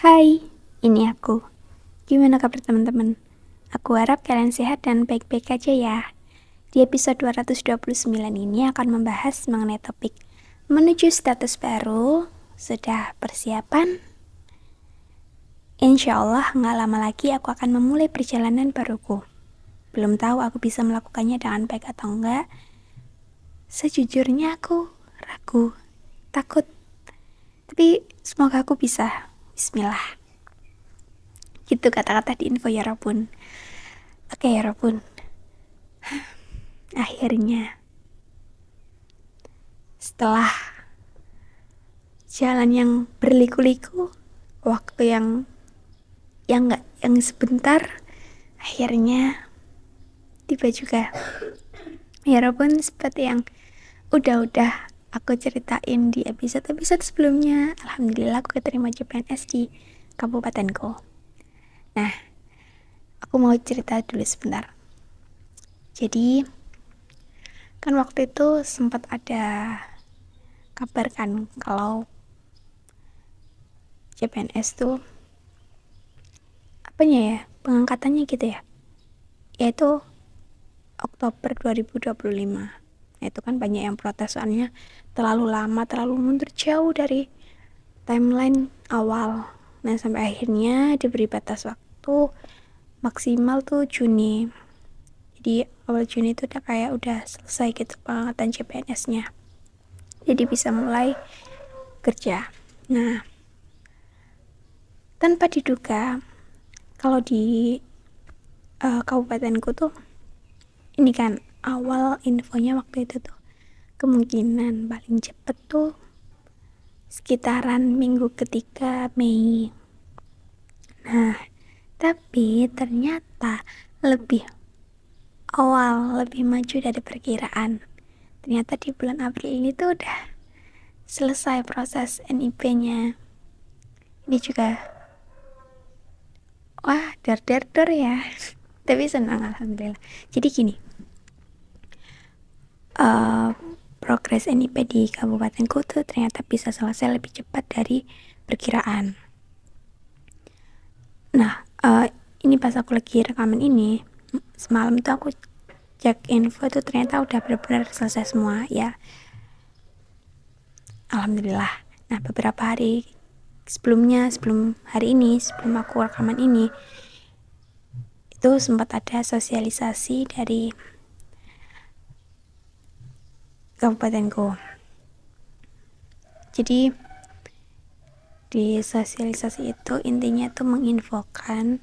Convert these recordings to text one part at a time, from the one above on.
Hai, ini aku. Gimana kabar teman-teman? Aku harap kalian sehat dan baik-baik aja ya. Di episode 229 ini akan membahas mengenai topik menuju status baru. Sudah persiapan? Insya Allah nggak lama lagi aku akan memulai perjalanan baruku. Belum tahu aku bisa melakukannya dengan baik atau enggak. Sejujurnya aku ragu, takut. Tapi semoga aku bisa. Bismillah. Gitu kata-kata di info ya Robun. Oke ya Robun. Akhirnya setelah jalan yang berliku-liku, waktu yang sebentar, akhirnya tiba juga. Ya Robun, seperti yang udah aku ceritain di episode sebelumnya, alhamdulillah aku keterima CPNS di kabupatenku. Nah, aku mau cerita dulu sebentar. Jadi kan waktu itu sempat ada kabar kan kalau CPNS tuh pengangkatannya gitu ya, yaitu Oktober 2025. Itu kan banyak yang protes soalnya terlalu lama, terlalu mundur jauh dari timeline awal. Nah, sampai akhirnya diberi batas waktu maksimal tuh Juni. Jadi awal Juni itu udah selesai gitu pengangkatan CPNS-nya. Jadi bisa mulai kerja. Nah, tanpa diduga kalau di kabupatenku tuh ini kan awal infonya waktu itu tuh kemungkinan paling cepet tuh sekitaran minggu ketiga Mei. Nah, tapi ternyata lebih awal, lebih maju dari perkiraan. Ternyata di bulan April ini tuh udah selesai proses NIP-nya. Ini juga wah, dar ya. Tapi senang alhamdulillah. Jadi gini, progres NIP di kabupatenku tuh ternyata bisa selesai lebih cepat dari perkiraan. Nah, ini pas aku lagi rekaman ini, semalam tuh aku cek info tuh ternyata udah benar-benar selesai semua ya. Alhamdulillah. Nah, beberapa hari sebelum hari ini, sebelum aku rekaman ini, itu sempat ada sosialisasi dari kabupatenku. Jadi di sosialisasi itu intinya tuh menginfokan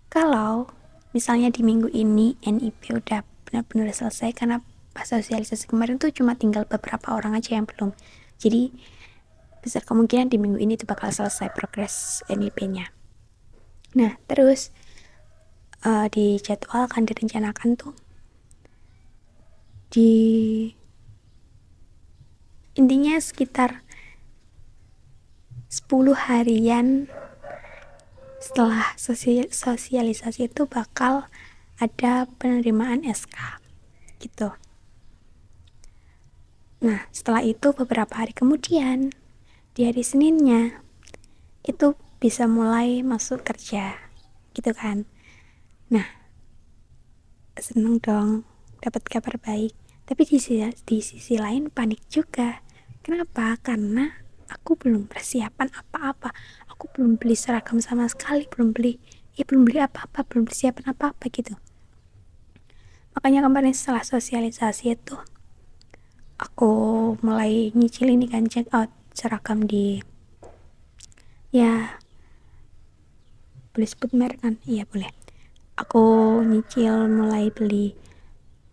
kalau misalnya di minggu ini NIP udah benar-benar selesai, karena pas sosialisasi kemarin tuh cuma tinggal beberapa orang aja yang belum. Jadi besar kemungkinan di minggu ini tuh bakal selesai progres NIP-nya. Nah, terus dijadwalkan, direncanakan tuh di intinya sekitar 10 harian setelah sosialisasi itu bakal ada penerimaan SK gitu. Nah, setelah itu beberapa hari kemudian di hari Seninnya itu bisa mulai masuk kerja gitu kan. Nah, seneng dong dapat kabar baik, tapi di sisi lain panik juga. Kenapa? Karena aku belum persiapan apa-apa, aku belum beli seragam sama sekali, belum beli apa-apa, belum persiapan apa-apa gitu. Makanya kemarin setelah sosialisasi itu aku mulai nyicil ini kan, check out seragam di, ya boleh sebut merek kan? Iya boleh. Aku nyicil mulai beli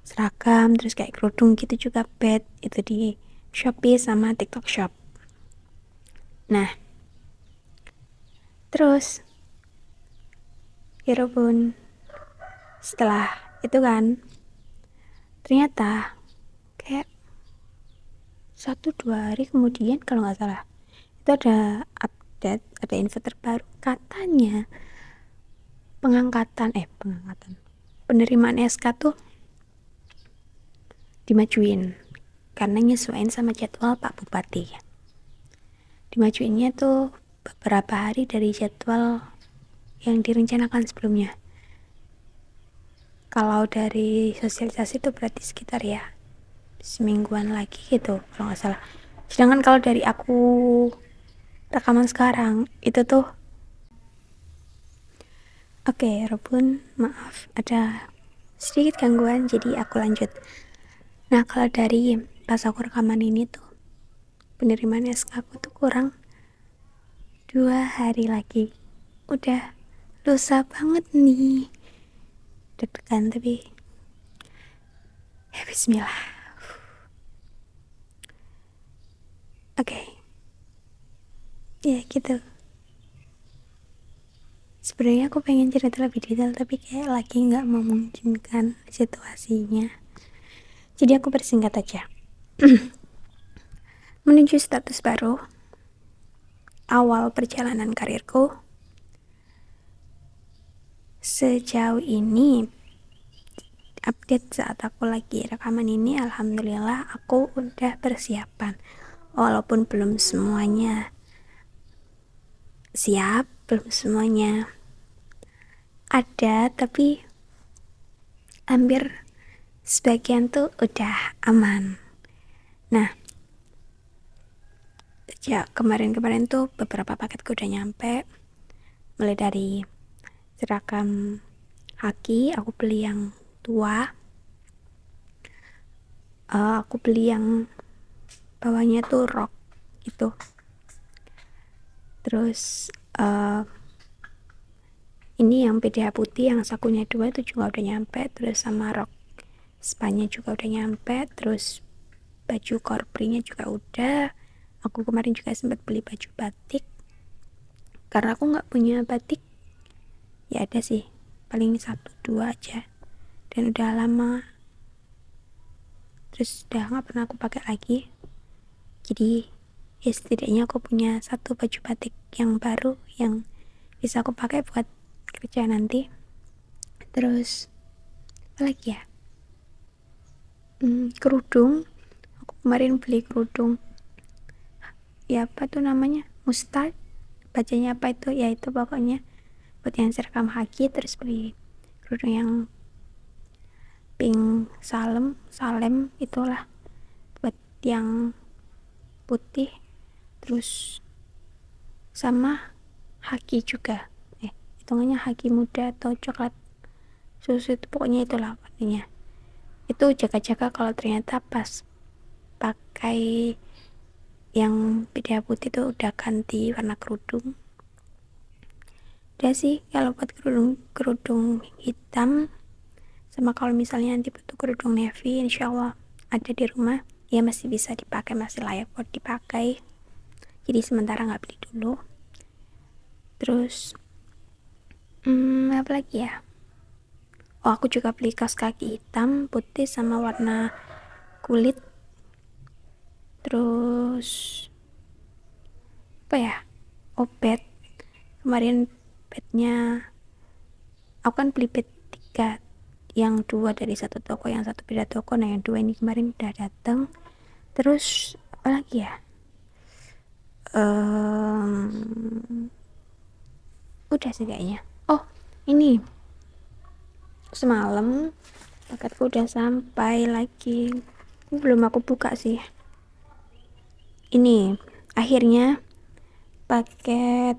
seragam, terus kayak kerudung gitu juga, bed itu di Shopee sama TikTok Shop. Nah, terus ya Robun, setelah itu kan ternyata kayak 1-2 hari kemudian kalau nggak salah itu ada update, ada info terbaru, katanya penerimaan SK tuh dimajuin karena nyesuaiin sama jadwal Pak Bupati. Dimajuinnya tuh beberapa hari dari jadwal yang direncanakan sebelumnya. Kalau dari sosialisasi itu berarti sekitar ya semingguan lagi gitu kalau nggak salah. Sedangkan kalau dari aku rekaman sekarang itu tuh oke, Robun, maaf ada sedikit gangguan, jadi aku lanjut. Nah, kalau dari pas aku rekaman ini tuh penerimaan SK aku tuh kurang 2 hari lagi. Udah lusa banget nih. Deg-degan tapi ya bismillah. Oke. Ya gitu. Sebenarnya aku pengen cerita lebih detail tapi kayak lagi nggak memungkinkan situasinya. Jadi aku bersingkat aja. Menuju status baru, awal perjalanan karirku, sejauh ini update saat aku lagi rekaman ini, alhamdulillah aku udah persiapan. Walaupun belum semuanya siap, belum semuanya ada, tapi hampir sebagian tuh udah aman. Nah, sejak kemarin-kemarin tuh beberapa paketku udah nyampe, mulai dari seragam haki aku beli yang tua, aku beli yang bawahnya tuh rok gitu, terus ini yang PDH putih yang sakunya 2 itu juga udah nyampe, terus sama rok spanya juga udah nyampe, terus baju korprinya juga udah. Aku kemarin juga sempat beli baju batik karena aku nggak punya batik, ya ada sih paling 1-2 aja dan udah lama, terus udah nggak pernah aku pakai lagi. Jadi ya setidaknya aku punya satu baju batik yang baru yang bisa aku pakai buat kerja nanti. Terus apa lagi ya, kerudung. Aku kemarin beli kerudung ya apa tuh namanya, mustard, bacanya apa itu ya, itu pokoknya buat yang seragam haki. Terus beli kerudung yang pink salem itulah buat yang putih, terus sama haki juga, hitungannya haki muda atau coklat susu itu, pokoknya itulah artinya. Itu jaga-jaga kalau ternyata pas pakai yang beda putih tuh udah ganti warna kerudung. Udah sih kalau buat kerudung hitam, sama kalau misalnya nanti butuh kerudung navy, insyaallah ada di rumah ya, masih bisa dipakai, masih layak buat dipakai, jadi sementara nggak beli dulu. Terus apa lagi ya, aku juga beli kaos kaki hitam putih sama warna kulit. Terus apa ya, bed kemarin, bednya aku kan beli bed 3, yang 2 dari satu toko, yang 1 beda toko. Nah yang 2 ini kemarin udah datang. Terus apa lagi ya, udah sih kayaknya. Ini semalam paketku udah sampai lagi, belum aku buka sih. Ini akhirnya paket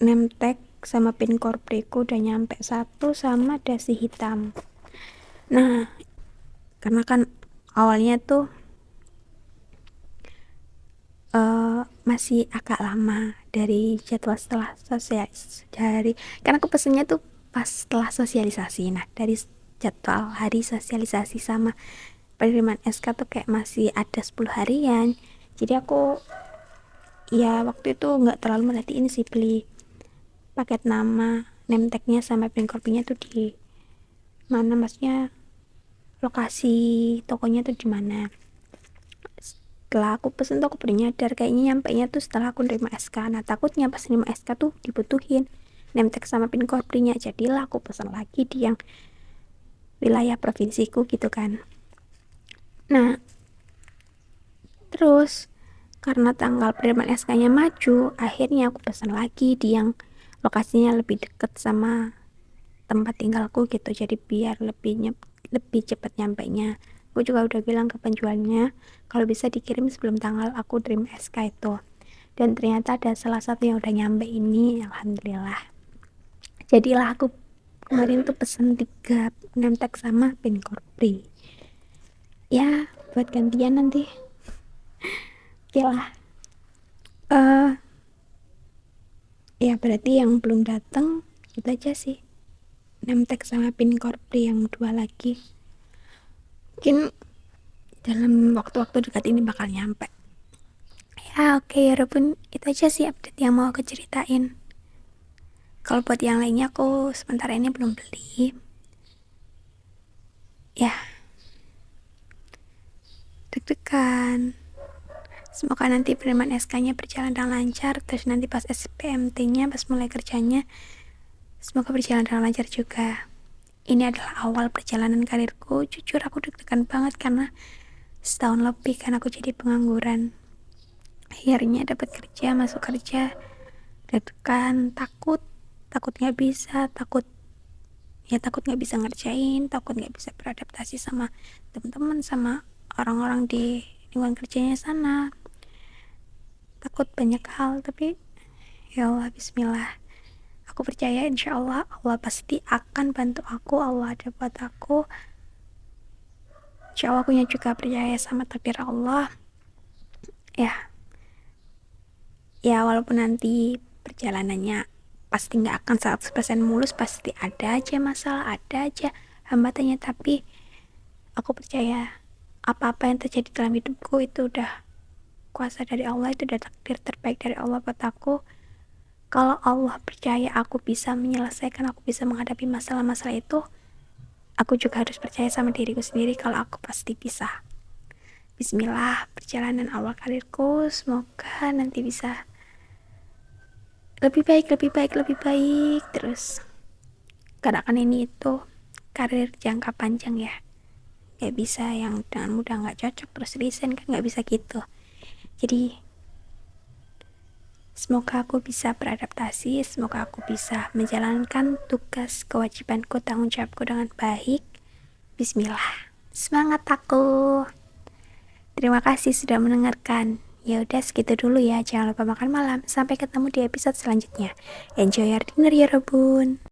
name tag sama pin korpriku udah nyampe 1 sama dasi hitam. Nah karena kan awalnya tuh masih agak lama dari jadwal setelah karena aku pesennya tuh pas setelah sosialisasi. Nah dari jadwal hari sosialisasi sama penerimaan SK tuh kayak masih ada 10 harian, jadi aku ya waktu itu nggak terlalu merhatiin sih beli paket nama name tagnya sama pin korpinya tuh di mana, maksudnya lokasi tokonya tuh di mana. Setelah aku pesen tuh aku baru nyadar kayaknya nyampe nya tuh setelah aku nerima SK. Nah takutnya pas nerima SK tuh dibutuhin name tag sama pin korprinya, jadilah aku pesen lagi di yang wilayah provinsiku gitu kan. Nah terus Karena tanggal penerimaan SK-nya maju, akhirnya aku pesan lagi di yang lokasinya lebih deket sama tempat tinggalku gitu, jadi biar lebih cepat nyampainya. Aku juga udah bilang ke penjualnya kalau bisa dikirim sebelum tanggal aku terima SK itu, dan ternyata ada salah satu yang udah nyampe ini, alhamdulillah. Jadilah aku kemarin tuh pesen 3 name tag sama pin korpri ya, buat gantian nanti. Oke lah. Ya berarti yang belum datang itu aja sih, name tag sama pin korpri yang 2 lagi. Mungkin dalam waktu-waktu dekat ini bakal nyampe ya. Oke ya Robun, itu aja sih update yang mau aku ceritain. Kalau buat yang lainnya aku sementara ini belum beli ya, deg-degan. Semoga nanti penerimaan SK-nya berjalan dengan lancar, terus nanti pas SPMT-nya, pas mulai kerjanya, semoga berjalan dengan lancar juga. Ini adalah awal perjalanan karirku. Jujur aku deg-degan banget karena setahun lebih kan aku jadi pengangguran. Akhirnya dapat kerja, masuk kerja, deg-degan, takut nggak bisa, takut nggak bisa ngerjain, takut nggak bisa beradaptasi sama teman-teman, sama orang-orang di lingkungan kerjanya sana, takut banyak hal. Tapi ya Allah, bismillah, aku percaya insya Allah Allah pasti akan bantu aku, Allah ada buat aku. Insya Allah aku juga percaya sama takdir Allah ya walaupun nanti perjalanannya pasti nggak akan 100% mulus, pasti ada aja masalah, ada aja hambatannya, tapi aku percaya apa-apa yang terjadi dalam hidupku itu udah kuasa dari Allah, itu udah takdir terbaik dari Allah buat aku. Kalau Allah percaya aku bisa menyelesaikan, aku bisa menghadapi masalah-masalah itu, aku juga harus percaya sama diriku sendiri kalau aku pasti bisa. Bismillah, perjalanan awal karirku semoga nanti bisa lebih baik terus. Karena kan ini itu karir jangka panjang ya, gak bisa yang dengan mudah gak cocok terus resign, kan gak bisa gitu. Jadi semoga aku bisa beradaptasi, semoga aku bisa menjalankan tugas kewajibanku, tanggung jawabku dengan baik. Bismillah, semangat aku. Terima kasih sudah mendengarkan. Ya udah segitu dulu ya, jangan lupa makan malam. Sampai ketemu di episode selanjutnya. Enjoy your dinner ya Rebun.